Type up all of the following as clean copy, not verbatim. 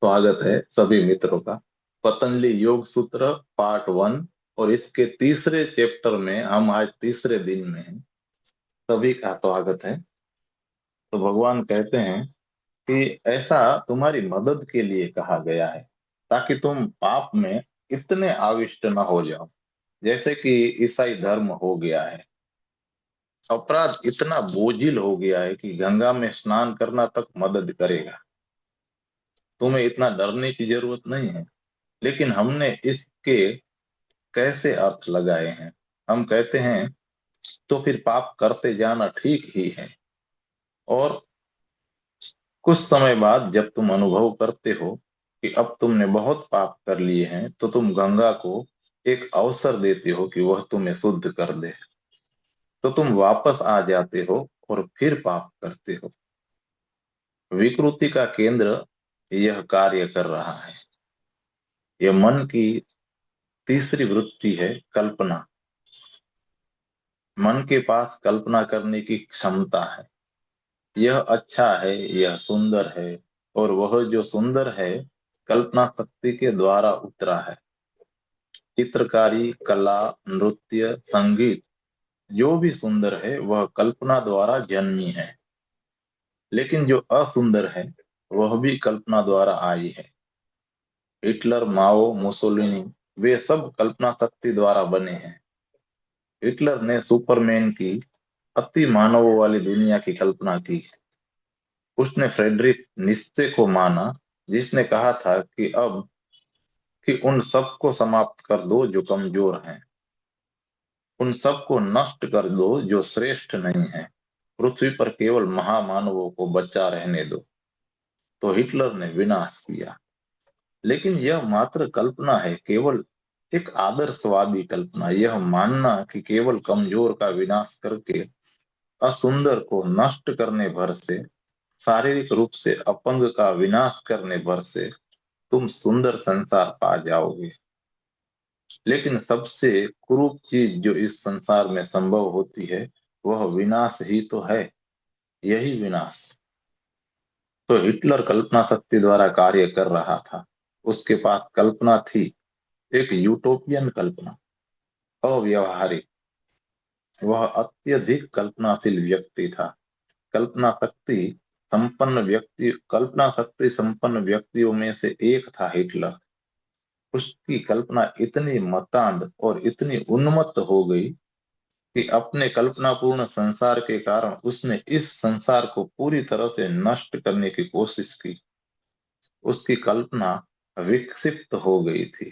स्वागत है सभी मित्रों का पतंजलि योग सूत्र पार्ट 1। और इसके तीसरे चैप्टर में हम आज तीसरे दिन में हैं। सभी का स्वागत है। तो भगवान कहते हैं कि ऐसा तुम्हारी मदद के लिए कहा गया है, ताकि तुम पाप में इतने आविष्ट न हो जाओ जैसे कि ईसाई धर्म हो गया है। अपराध इतना बोझिल हो गया है कि गंगा में स्नान करना तक मदद करेगा। तुम्हें इतना डरने की जरूरत नहीं है। लेकिन हमने इसके कैसे अर्थ लगाए हैं। हम कहते हैं तो फिर पाप करते जाना ठीक ही है। और कुछ समय बाद जब तुम अनुभव करते हो कि अब तुमने बहुत पाप कर लिए हैं, तो तुम गंगा को एक अवसर देते हो कि वह तुम्हें शुद्ध कर दे। तो तुम वापस आ जाते हो और फिर पाप करते हो। विकृति का केंद्र यह कार्य कर रहा है। यह मन की तीसरी वृत्ति है, कल्पना। मन के पास कल्पना करने की क्षमता है। यह अच्छा है, यह सुंदर है। और वह जो सुंदर है कल्पना शक्ति के द्वारा उतरा है। चित्रकारी, कला, नृत्य, संगीत, जो भी सुंदर है वह कल्पना द्वारा जन्मी है। लेकिन जो असुंदर है वह भी कल्पना द्वारा आई है। हिटलर, माओ, मुसोलिनी, वे सब कल्पना शक्ति द्वारा बने हैं। हिटलर ने सुपरमैन की, अति मानवों वाली दुनिया की कल्पना की। उसने फ्रेडरिक नित्शे को माना, जिसने कहा था कि उन सबको समाप्त कर दो जो कमजोर हैं। उन सबको नष्ट कर दो जो श्रेष्ठ नहीं है। पृथ्वी पर केवल महामानवों को बचा रहने दो। तो हिटलर ने विनाश किया। लेकिन यह मात्र कल्पना है, केवल एक आदर्शवादी कल्पना। यह मानना कि केवल कमजोर का विनाश करके, असुंदर को नष्ट करने भर से, शारीरिक रूप से अपंग का विनाश करने भर से तुम सुंदर संसार पा जाओगे। लेकिन सबसे कुरूप चीज जो इस संसार में संभव होती है वह विनाश ही तो है। यही विनाश। तो हिटलर कल्पना शक्ति द्वारा कार्य कर रहा था। उसके पास कल्पना थी, एक यूटोपियन कल्पना, अव्यवहारिक। वह अत्यधिक कल्पनाशील व्यक्ति था। कल्पना शक्ति संपन्न व्यक्तियों में से एक था हिटलर। उसकी कल्पना इतनी मतांध और इतनी उन्मत्त हो गई कि अपने कल्पनापूर्ण संसार के कारण उसने इस संसार को पूरी तरह से नष्ट करने की कोशिश की। उसकी कल्पना विक्षिप्त हो गई थी।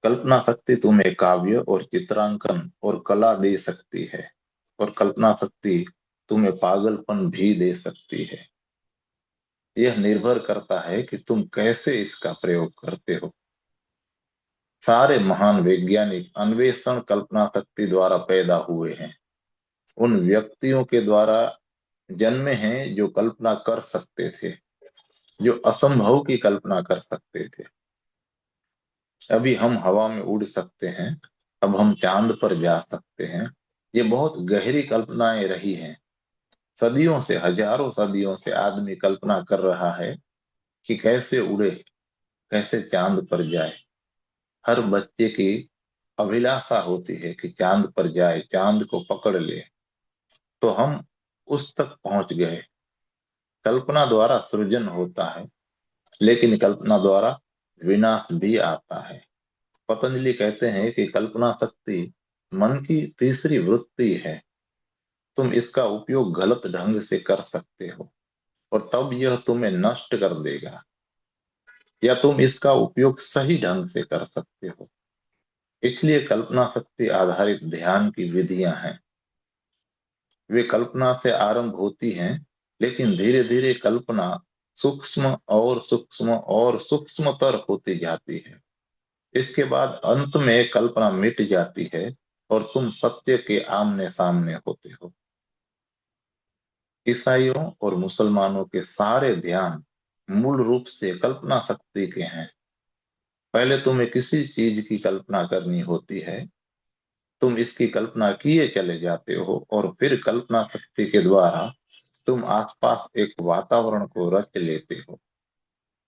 कल्पना शक्ति तुम्हें काव्य और चित्रांकन और कला दे सकती है, और कल्पना शक्ति तुम्हें पागलपन भी दे सकती है। यह निर्भर करता है कि तुम कैसे इसका प्रयोग करते हो। सारे महान वैज्ञानिक अन्वेषण कल्पना शक्ति द्वारा पैदा हुए हैं। उन व्यक्तियों के द्वारा जन्मे हैं जो कल्पना कर सकते थे, जो असंभव की कल्पना कर सकते थे। अभी हम हवा में उड़ सकते हैं। अब हम चांद पर जा सकते हैं। ये बहुत गहरी कल्पनाएं रही हैं। सदियों से, हजारों सदियों से आदमी कल्पना कर रहा है कि कैसे उड़े, कैसे चांद पर जाए। हर बच्चे की अभिलाषा होती है कि चांद पर जाए, चांद को पकड़ ले। तो हम उस तक पहुंच गए। कल्पना द्वारा सृजन होता है, लेकिन कल्पना द्वारा विनाश भी आता है। पतंजलि कहते हैं कि कल्पना शक्ति मन की तीसरी वृत्ति है। तुम इसका उपयोग गलत ढंग से कर सकते हो और तब यह तुम्हें नष्ट कर देगा, या तुम इसका उपयोग सही ढंग से कर सकते हो। इसलिए कल्पना शक्ति आधारित ध्यान की विधियां हैं। वे कल्पना से आरंभ होती हैं, लेकिन धीरे धीरे कल्पना सूक्ष्म और सूक्ष्म और सूक्ष्मतर होती जाती है। इसके बाद अंत में कल्पना मिट जाती है और तुम सत्य के आमने सामने होते हो। ईसाइयों और मुसलमानों के सारे ध्यान मूल रूप से कल्पना शक्ति के हैं। पहले तुम्हें किसी चीज की कल्पना करनी होती है। तुम इसकी कल्पना किए चले जाते हो और फिर कल्पना शक्ति के द्वारा तुम आसपास एक वातावरण को रच लेते हो।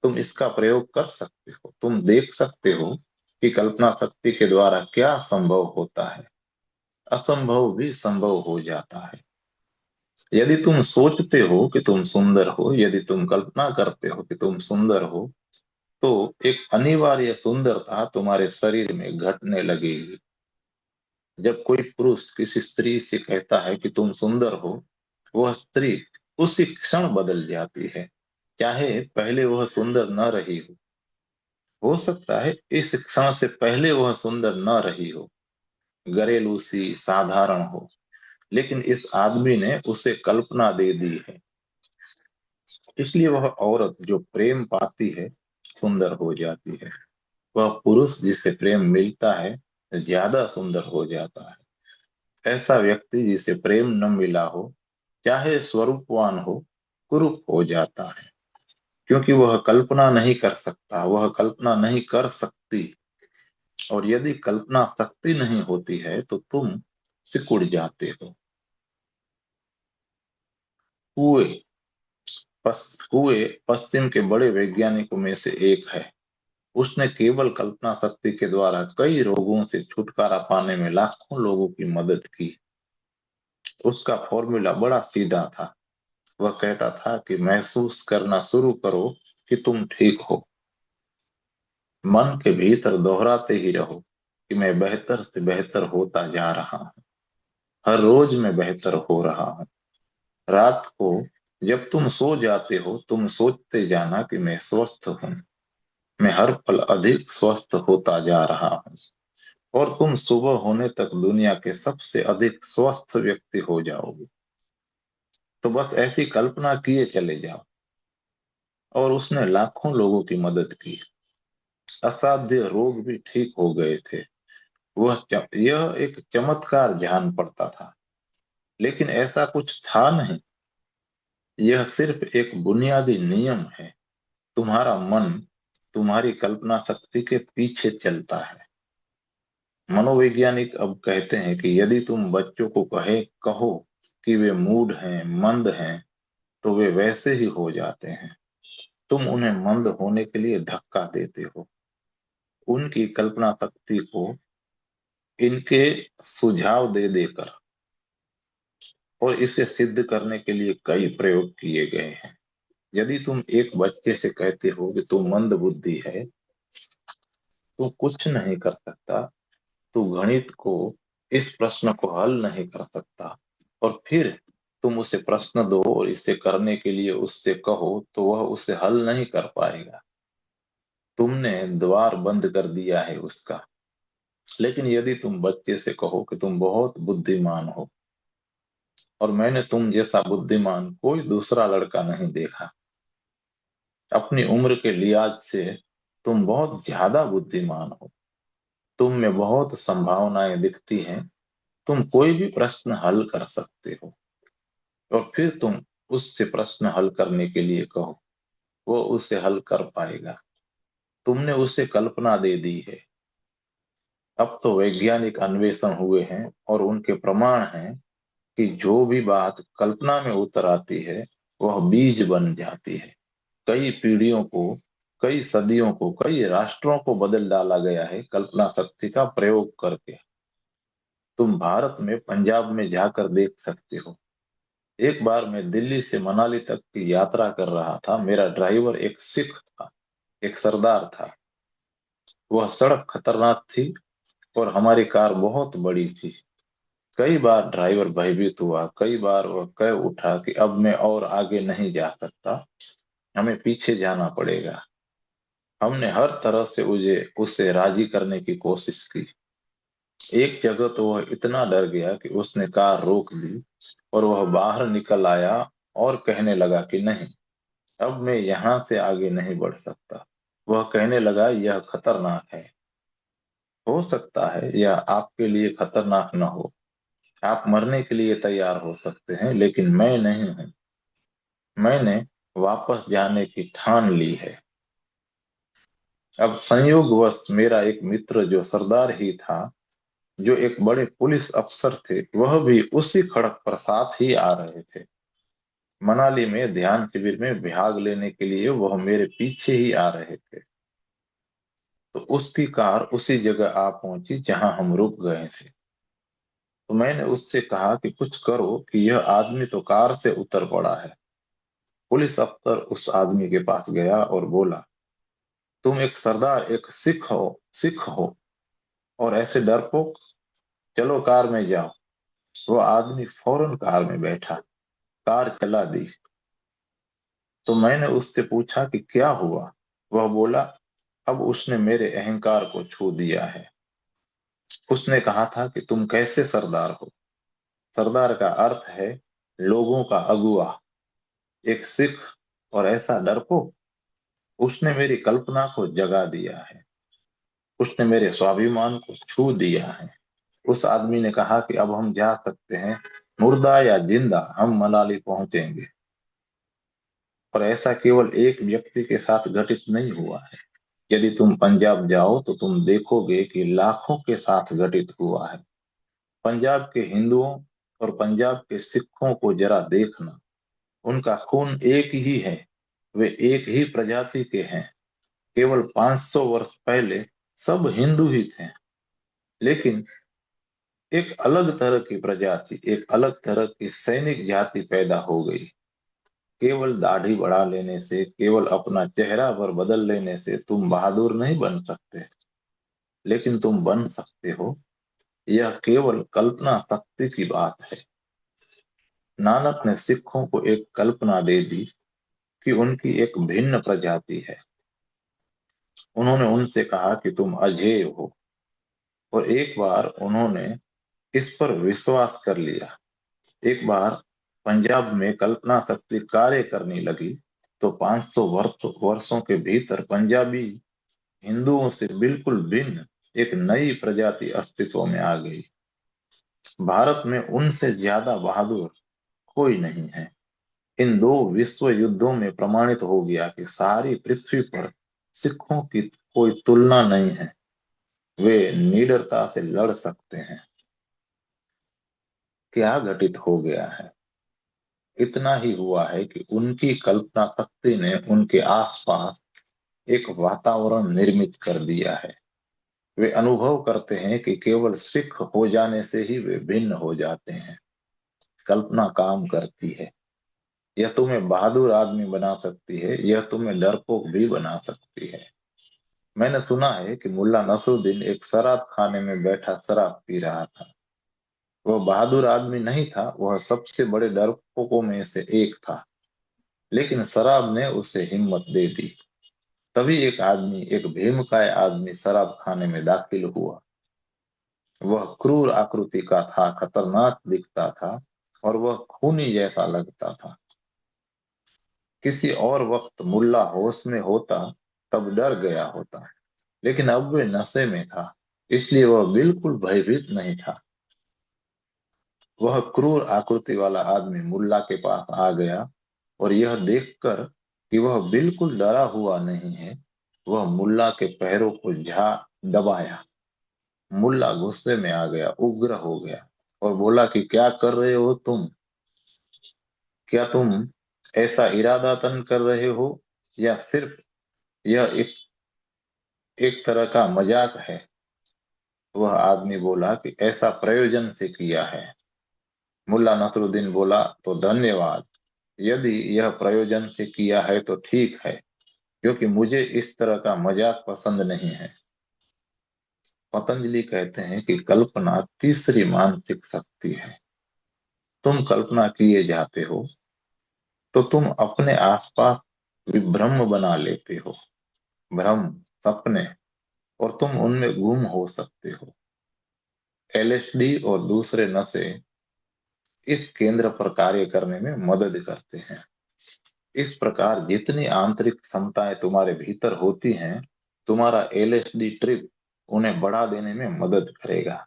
तुम इसका प्रयोग कर सकते हो, तुम देख सकते हो कि कल्पना शक्ति के द्वारा क्या संभव होता है। असंभव भी संभव हो जाता है। यदि तुम सोचते हो कि तुम सुंदर हो, यदि तुम कल्पना करते हो कि तुम सुंदर हो, तो एक अनिवार्य सुंदरता तुम्हारे शरीर में घटने लगेगी। जब कोई पुरुष किसी स्त्री से कहता है कि तुम सुंदर हो, वह स्त्री उसी क्षण बदल जाती है, चाहे पहले वह सुंदर न रही हो सकता है इस क्षण से पहले वह सुंदर न रही हो, घरेलू सी साधारण हो, लेकिन इस आदमी ने उसे कल्पना दे दी है। इसलिए वह औरत जो प्रेम पाती है सुंदर हो जाती है। वह पुरुष जिससे प्रेम मिलता है ज्यादा सुंदर हो जाता है। ऐसा व्यक्ति जिसे प्रेम न मिला हो, चाहे स्वरूपवान हो, कुरूप हो जाता है, क्योंकि वह कल्पना नहीं कर सकता, वह कल्पना नहीं कर सकती। और यदि कल्पना शक्ति नहीं होती है तो तुम सिकुड़ जाते हो। कुएं कुएं पश्चिम के बड़े वैज्ञानिकों में से एक है। उसने केवल कल्पना शक्ति के द्वारा कई रोगों से छुटकारा पाने में लाखों लोगों की मदद की। उसका फॉर्मूला बड़ा सीधा था। वह कहता था कि महसूस करना शुरू करो कि तुम ठीक हो। मन के भीतर दोहराते ही रहो कि मैं बेहतर से बेहतर होता जा रहा हूँ। हर रोज मैं बेहतर हो रहा हूँ। रात को जब तुम सो जाते हो, तुम सोचते जाना कि मैं स्वस्थ हूँ, मैं हर पल अधिक स्वस्थ होता जा रहा हूँ। और तुम सुबह होने तक दुनिया के सबसे अधिक स्वस्थ व्यक्ति हो जाओगे। तो बस ऐसी कल्पना किए चले जाओ। और उसने लाखों लोगों की मदद की। असाध्य रोग भी ठीक हो गए थे। यह एक चमत्कार जान पड़ता था, लेकिन ऐसा कुछ था नहीं। यह सिर्फ एक बुनियादी नियम है। तुम्हारा मन तुम्हारी कल्पना शक्ति के पीछे चलता है। मनोवैज्ञानिक अब कहते हैं कि यदि तुम बच्चों को कहो कि वे मूड हैं, मंद हैं, तो वे वैसे ही हो जाते हैं। तुम उन्हें मंद होने के लिए धक्का देते हो। उनकी कल्पना शक्ति को इनके सुझाव दे देकर। और इसे सिद्ध करने के लिए कई प्रयोग किए गए हैं। यदि तुम एक बच्चे से कहते हो कि तू मंद बुद्धि है, तू कुछ नहीं कर सकता, तू गणित को इस प्रश्न को हल नहीं कर सकता, और फिर तुम उसे प्रश्न दो और इसे करने के लिए उससे कहो, तो वह उसे हल नहीं कर पाएगा। तुमने द्वार बंद कर दिया है उसका। लेकिन यदि तुम बच्चे से कहो कि तुम बहुत बुद्धिमान हो, और मैंने तुम जैसा बुद्धिमान कोई दूसरा लड़का नहीं देखा, अपनी उम्र के लिहाज से तुम बहुत ज्यादा बुद्धिमान हो, तुम में बहुत संभावनाएं दिखती हैं, तुम कोई भी प्रश्न हल कर सकते हो, और फिर तुम उससे प्रश्न हल करने के लिए कहो, वो उसे हल कर पाएगा। तुमने उसे कल्पना दे दी है। अब तो वैज्ञानिक अन्वेषण हुए हैं और उनके प्रमाण हैं कि जो भी बात कल्पना में उतर आती है वह बीज बन जाती है। कई पीढ़ियों को, कई सदियों को, कई राष्ट्रों को बदल डाला गया है कल्पना शक्ति का प्रयोग करके। तुम भारत में पंजाब में जाकर देख सकते हो। एक बार मैं दिल्ली से मनाली तक की यात्रा कर रहा था। मेरा ड्राइवर एक सिख था, एक सरदार था। वह सड़क खतरनाक थी और हमारी कार बहुत बड़ी थी। कई बार ड्राइवर भयभीत हुआ, कई बार वह कह उठा कि अब मैं और आगे नहीं जा सकता, हमें पीछे जाना पड़ेगा। हमने हर तरह से उसे राजी करने की कोशिश की। एक जगह तो वह इतना डर गया कि उसने कार रोक दी और वह बाहर निकल आया और कहने लगा कि नहीं, अब मैं यहां से आगे नहीं बढ़ सकता। वह कहने लगा यह खतरनाक है। हो सकता है यह आपके लिए खतरनाक न हो, आप मरने के लिए तैयार हो सकते हैं, लेकिन मैं नहीं हूं। मैंने वापस जाने की ठान ली है। अब संयोगवश मेरा एक मित्र जो सरदार ही था, जो एक बड़े पुलिस अफसर थे, वह भी उसी खड़क पर साथ ही आ रहे थे। मनाली में ध्यान शिविर में भाग लेने के लिए वह मेरे पीछे ही आ रहे थे। तो उसकी कार उसी जगह आ पहुंची जहां हम रुक गए थे। तो मैंने उससे कहा कि कुछ करो कि यह आदमी तो कार से उतर पड़ा है। पुलिस अफसर उस आदमी के पास गया और बोला, तुम एक सरदार, एक सिख हो और ऐसे डरपोक, चलो कार में जाओ। वो आदमी फौरन कार में बैठा, कार चला दी। तो मैंने उससे पूछा कि क्या हुआ। वह बोला, अब उसने मेरे अहंकार को छू दिया है। उसने कहा था कि तुम कैसे सरदार हो। सरदार का अर्थ है लोगों का अगुआ, एक सिख और ऐसा डरपोक। उसने मेरी कल्पना को जगा दिया है, उसने मेरे स्वाभिमान को छू दिया है। उस आदमी ने कहा कि अब हम जा सकते हैं, मुर्दा या जिंदा हम मनाली पहुंचेंगे। और ऐसा केवल एक व्यक्ति के साथ घटित नहीं हुआ है। यदि तुम पंजाब जाओ तो तुम देखोगे कि लाखों के साथ घटित हुआ है। पंजाब के हिंदुओं और पंजाब के सिखों को जरा देखना, उनका खून एक ही है, वे एक ही प्रजाति के हैं। केवल 500 वर्ष पहले सब हिंदू ही थे, लेकिन एक अलग तरह की प्रजाति, एक अलग तरह की सैनिक जाति पैदा हो गई। केवल दाढ़ी बढ़ा लेने से, केवल अपना चेहरा पर बदल लेने से तुम बहादुर नहीं बन सकते, लेकिन तुम बन सकते हो। यह केवल कल्पना शक्ति की बात है। नानक ने सिखों को एक कल्पना दे दी कि उनकी एक भिन्न प्रजाति है। उन्होंने उनसे कहा कि तुम अजेय हो, और एक बार उन्होंने इस पर विश्वास कर लिया। एक बार पंजाब में कल्पना शक्ति कार्य करने लगी तो 500 वर्षों के भीतर पंजाबी हिंदुओं से बिल्कुल भिन्न एक नई प्रजाति अस्तित्व में आ गई। भारत में उनसे ज्यादा बहादुर कोई नहीं है। इन दो विश्व युद्धों में प्रमाणित हो गया कि सारी पृथ्वी पर सिखों की कोई तुलना नहीं है। वे निडरता से लड़ सकते हैं। क्या घटित हो गया है? इतना ही हुआ है कि उनकी कल्पना शक्ति ने उनके आसपास एक वातावरण निर्मित कर दिया है। वे अनुभव करते हैं कि केवल सिख हो जाने से ही वे भिन्न हो जाते हैं। कल्पना काम करती है। यह तुम्हें बहादुर आदमी बना सकती है, यह तुम्हें डरपोक भी बना सकती है। मैंने सुना है कि मुल्ला नसरुद्दीन एक शराब खाने में बैठा शराब पी रहा था। वह बहादुर आदमी नहीं था, वह सबसे बड़े डरपोकों में से एक था, लेकिन शराब ने उसे हिम्मत दे दी। तभी एक आदमी, एक भीमकाय आदमी शराब खाने में दाखिल हुआ। वह क्रूर आकृति का था, खतरनाक दिखता था, और वह खूनी जैसा लगता था। किसी और वक्त मुल्ला होश में होता तब डर गया होता, लेकिन अब वे नशे में था, इसलिए वह बिल्कुल भयभीत नहीं था। वह क्रूर आकृति वाला आदमी मुल्ला के पास आ गया, और यह देखकर कि वह बिल्कुल डरा हुआ नहीं है, वह मुल्ला के पैरों को झा दबाया। मुल्ला गुस्से में आ गया, उग्र हो गया, और बोला कि क्या कर रहे हो तुम? क्या तुम ऐसा इरादतन कर रहे हो, या सिर्फ यह एक तरह का मजाक है? वह आदमी बोला कि ऐसा प्रयोजन से किया है। मुल्ला नसरुद्दीन बोला, तो धन्यवाद। यदि यह प्रयोजन से किया है तो ठीक है, क्योंकि मुझे इस तरह का मजाक पसंद नहीं है। पतंजलि कहते हैं कि कल्पना तीसरी मानसिक शक्ति है। तुम कल्पना किए जाते हो तो तुम अपने आसपास विभ्रम बना लेते हो। भ्रम, सपने, और तुम उनमें गुम हो सकते हो। एलएसडी और दूसरे नशे इस केंद्र पर कार्य करने में मदद करते हैं। इस प्रकार जितनी आंतरिक क्षमताएं तुम्हारे भीतर होती हैं, तुम्हारा एलएसडी ट्रिप उन्हें बढ़ा देने में मदद करेगा।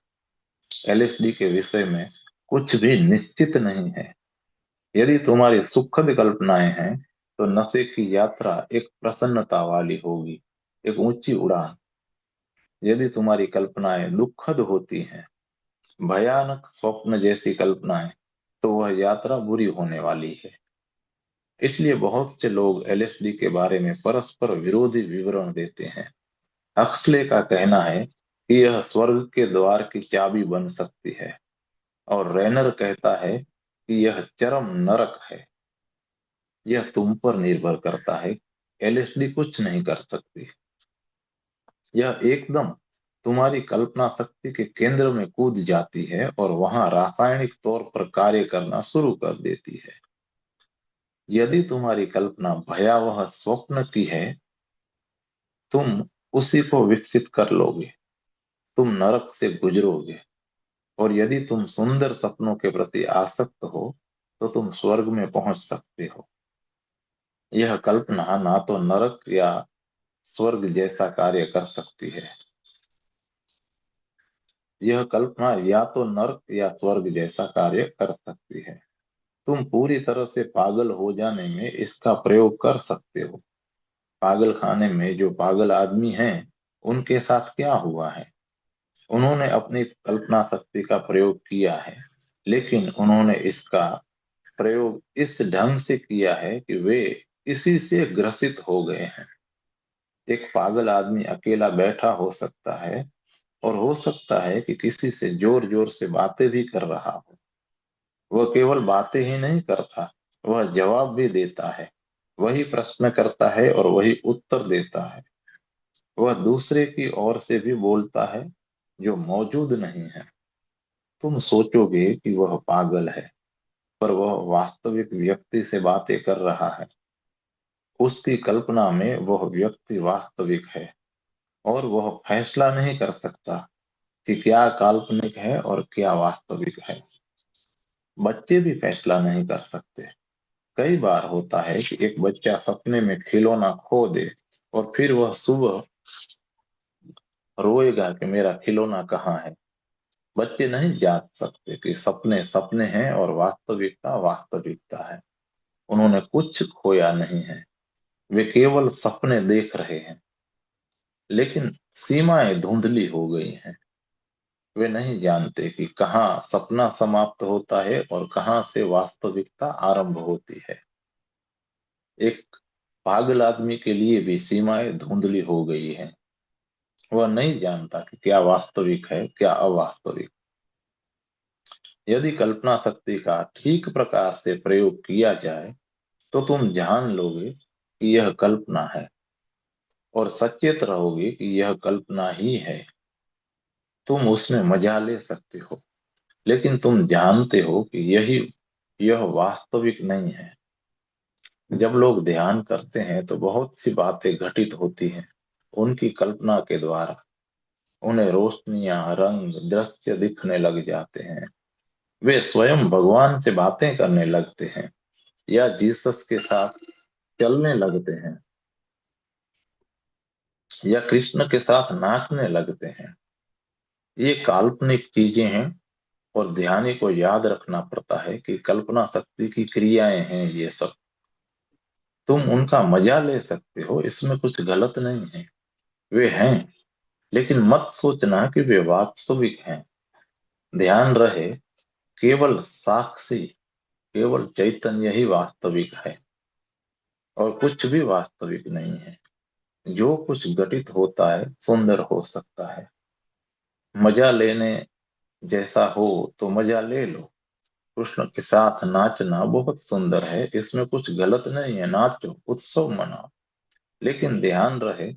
एलएसडी के विषय में कुछ भी निश्चित नहीं है। यदि तुम्हारी सुखद कल्पनाएं हैं तो नशे की यात्रा एक प्रसन्नता वाली होगी, एक ऊंची उड़ान। यदि तुम्हारी कल्पनाएं दुखद होती हैं, भयानक स्वप्न जैसी कल्पनाएं, तो वह यात्रा बुरी होने वाली है। इसलिए बहुत से लोग एलएसडी के बारे में परस्पर विरोधी विवरण देते हैं। हक्सले का कहना है कि यह स्वर्ग के द्वार की चाबी बन सकती है, और रेनर कहता है कि यह चरम नरक है। यह तुम पर निर्भर करता है। एलएसडी कुछ नहीं कर सकती। यह एकदम तुम्हारी कल्पना शक्ति के केंद्र में कूद जाती है और वहां रासायनिक तौर पर कार्य करना शुरू कर देती है। यदि तुम्हारी कल्पना भयावह स्वप्न की है, तुम उसी को विकसित कर लोगे। तुम नरक से गुजरोगे। और यदि तुम सुंदर सपनों के प्रति आसक्त हो, तो तुम स्वर्ग में पहुंच सकते हो। यह कल्पना ना तो नरक या स्वर्ग जैसा कार्य कर सकती है। यह कल्पना या तो नर्क या स्वर्ग जैसा कार्य कर सकती है। तुम पूरी तरह से पागल हो जाने में इसका प्रयोग कर सकते हो। पागल खाने में जो पागल आदमी हैं, उनके साथ क्या हुआ है? उन्होंने अपनी कल्पना शक्ति का प्रयोग किया है, लेकिन उन्होंने इसका प्रयोग इस ढंग से किया है कि वे इसी से ग्रसित हो गए हैं। एक पागल आदमी अकेला बैठा हो सकता है, और हो सकता है कि किसी से जोर जोर से बातें भी कर रहा हो। वह केवल बातें ही नहीं करता, वह जवाब भी देता है। वही प्रश्न करता है और वही उत्तर देता है। वह दूसरे की ओर से भी बोलता है, जो मौजूद नहीं है। तुम सोचोगे कि वह पागल है, पर वह वास्तविक व्यक्ति से बातें कर रहा है। उसकी कल्पना में वह व्यक्ति वास्तविक है, और वह फैसला नहीं कर सकता कि क्या काल्पनिक है और क्या वास्तविक है। बच्चे भी फैसला नहीं कर सकते। कई बार होता है कि एक बच्चा सपने में खिलौना खो दे, और फिर वह सुबह रोएगा कि मेरा खिलौना कहाँ है। बच्चे नहीं जान सकते कि सपने सपने हैं और वास्तविकता वास्तविकता है। उन्होंने कुछ खोया नहीं है, वे केवल सपने देख रहे हैं। लेकिन सीमाएं धुंधली हो गई हैं। वे नहीं जानते कि कहाँ सपना समाप्त होता है और कहाँ से वास्तविकता आरंभ होती है। एक पागल आदमी के लिए भी सीमाएं धुंधली हो गई है। वह नहीं जानता कि क्या वास्तविक है, क्या अवास्तविक। यदि कल्पना शक्ति का ठीक प्रकार से प्रयोग किया जाए, तो तुम जान लोगे कि यह कल्पना है, और सचेत रहोगे कि यह कल्पना ही है। तुम उसमें मजा ले सकते हो, लेकिन तुम जानते हो कि यह वास्तविक नहीं है। जब लोग ध्यान करते हैं तो बहुत सी बातें घटित होती हैं उनकी कल्पना के द्वारा। उन्हें रोशनियां, रंग, दृश्य दिखने लग जाते हैं। वे स्वयं भगवान से बातें करने लगते हैं, या जीसस के साथ चलने लगते हैं, या कृष्ण के साथ नाचने लगते हैं। ये काल्पनिक चीजें हैं, और ध्यानी को याद रखना पड़ता है कि कल्पना शक्ति की क्रियाएं हैं ये सब। तुम उनका मजा ले सकते हो, इसमें कुछ गलत नहीं है। वे हैं, लेकिन मत सोचना कि वे वास्तविक हैं। ध्यान रहे, केवल साक्षी, केवल चैतन्य ही वास्तविक है, और कुछ भी वास्तविक नहीं है। जो कुछ घटित होता है सुंदर हो सकता है। मजा लेने जैसा हो तो मजा ले लो। कृष्ण के साथ नाचना बहुत सुंदर है, इसमें कुछ गलत नहीं है। नाचो, उत्सव मनाओ। लेकिन ध्यान रहे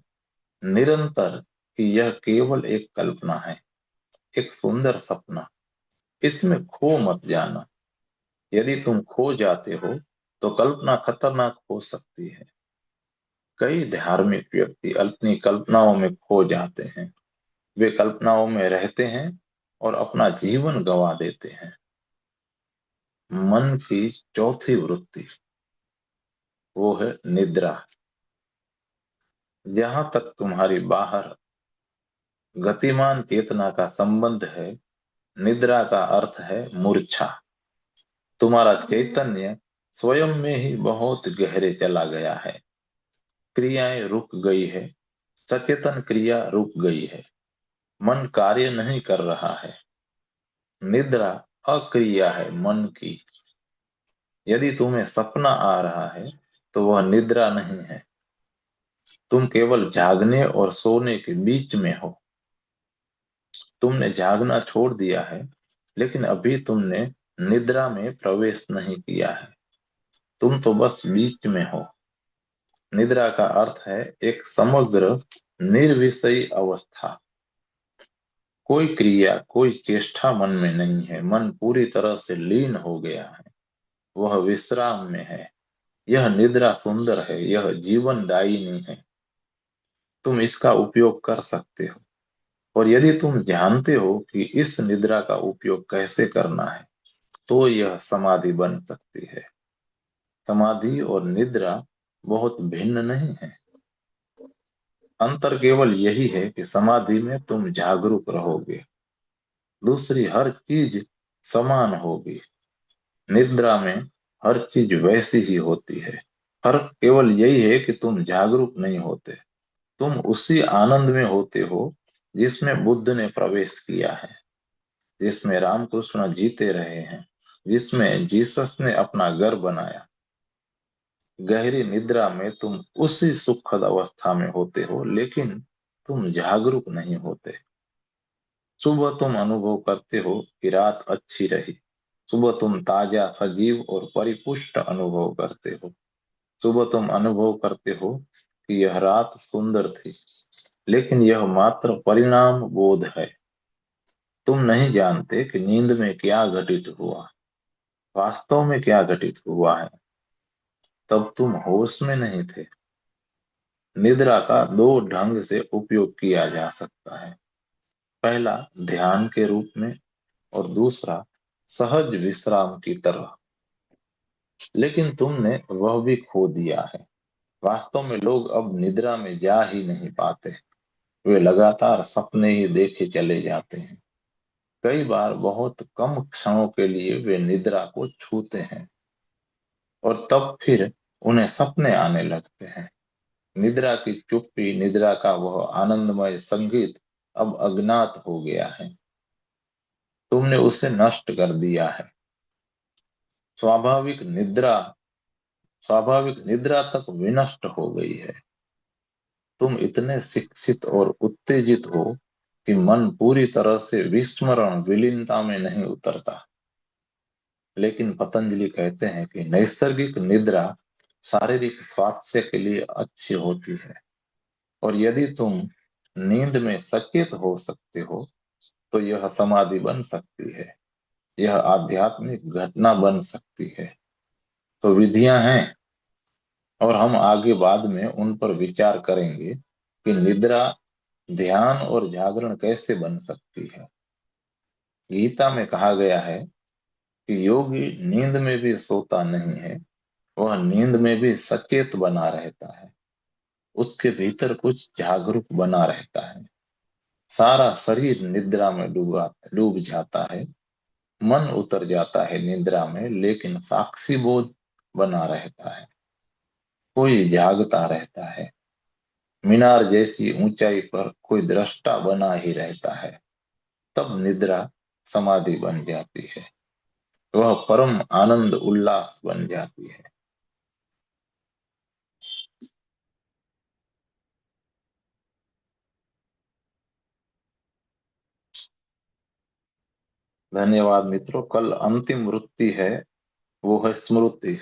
निरंतर कि यह केवल एक कल्पना है, एक सुंदर सपना। इसमें खो मत जाना। यदि तुम खो जाते हो, तो कल्पना खतरनाक हो सकती है। कई धार्मिक व्यक्ति अपनी कल्पनाओं में खो जाते हैं। वे कल्पनाओं में रहते हैं और अपना जीवन गंवा देते हैं। मन की चौथी वृत्ति, वो है निद्रा। जहां तक तुम्हारी बाहर गतिमान चेतना का संबंध है, निद्रा का अर्थ है मूर्छा। तुम्हारा चैतन्य स्वयं में ही बहुत गहरे चला गया है। क्रियाएं रुक गई है। सचेतन क्रिया रुक गई है। मन कार्य नहीं कर रहा है। निद्रा अक्रिया है मन की। यदि तुम्हें सपना आ रहा है तो वह निद्रा नहीं है। तुम केवल जागने और सोने के बीच में हो। तुमने जागना छोड़ दिया है, लेकिन अभी तुमने निद्रा में प्रवेश नहीं किया है। तुम तो बस बीच में हो। निद्रा का अर्थ है एक समग्र निर्विषयी अवस्था। कोई क्रिया, कोई चेष्टा मन में नहीं है। मन पूरी तरह से लीन हो गया है। वह विश्राम में है। यह निद्रा सुंदर है, यह जीवन दायिनी है। तुम इसका उपयोग कर सकते हो। और यदि तुम जानते हो कि इस निद्रा का उपयोग कैसे करना है, तो यह समाधि बन सकती है। समाधि और निद्रा बहुत भिन्न नहीं है। अंतर केवल यही है कि समाधि में तुम जागरूक रहोगे, दूसरी हर चीज समान होगी। निद्रा में हर चीज वैसी ही होती है। फर्क केवल यही है कि तुम जागरूक नहीं होते। तुम उसी आनंद में होते हो जिसमें बुद्ध ने प्रवेश किया है, जिसमें रामकृष्ण जीते रहे हैं, जिसमें जीसस ने अपना घर बनाया। गहरी निद्रा में तुम उसी सुखद अवस्था में होते हो, लेकिन तुम जागरूक नहीं होते। सुबह तुम अनुभव करते हो कि रात अच्छी रही। सुबह तुम ताजा, सजीव और परिपुष्ट अनुभव करते हो। सुबह तुम अनुभव करते हो कि यह रात सुंदर थी, लेकिन यह मात्र परिणाम बोध है। तुम नहीं जानते कि नींद में क्या घटित हुआ, वास्तव में क्या घटित हुआ है। तब तुम होश में नहीं थे। निद्रा का दो ढंग से उपयोग किया जा सकता है। पहला ध्यान के रूप में, और दूसरा सहज विश्राम की तरह। लेकिन तुमने वह भी खो दिया है। वास्तव में लोग अब निद्रा में जा ही नहीं पाते। वे लगातार सपने ही देखे चले जाते हैं। कई बार बहुत कम क्षणों के लिए वे निद्रा को छूते हैं, और तब फिर उन्हें सपने आने लगते हैं। निद्रा की चुप्पी, निद्रा का वह आनंदमय संगीत अब अज्ञात हो गया है। तुमने उसे नष्ट कर दिया है। स्वाभाविक निद्रा स्वाभाविक निद्रा तक विनष्ट हो गई है। तुम इतने शिक्षित और उत्तेजित हो कि मन पूरी तरह से विस्मरण, विलीनता में नहीं उतरता। लेकिन पतंजलि कहते हैं कि नैसर्गिक निद्रा शारीरिक स्वास्थ्य के लिए अच्छी होती है। और यदि तुम नींद में सचेत हो सकते हो, तो यह समाधि बन सकती है। यह आध्यात्मिक घटना बन सकती है। तो विधियां हैं, और हम आगे बाद में उन पर विचार करेंगे कि निद्रा, ध्यान और जागरण कैसे बन सकती है। गीता में कहा गया है कि योगी नींद में भी सोता नहीं है, वह नींद में भी सचेत बना रहता है। उसके भीतर कुछ जागरूक बना रहता है। सारा शरीर निद्रा में डूब जाता है। मन उतर जाता है निद्रा में, लेकिन साक्षी बोध बना रहता है। कोई जागता रहता है। मीनार जैसी ऊंचाई पर कोई दृष्टा बना ही रहता है। तब निद्रा समाधि बन जाती है। वह परम आनंद उल्लास बन जाती है। धन्यवाद मित्रों। कल अंतिम वृत्ति है, वो है स्मृति।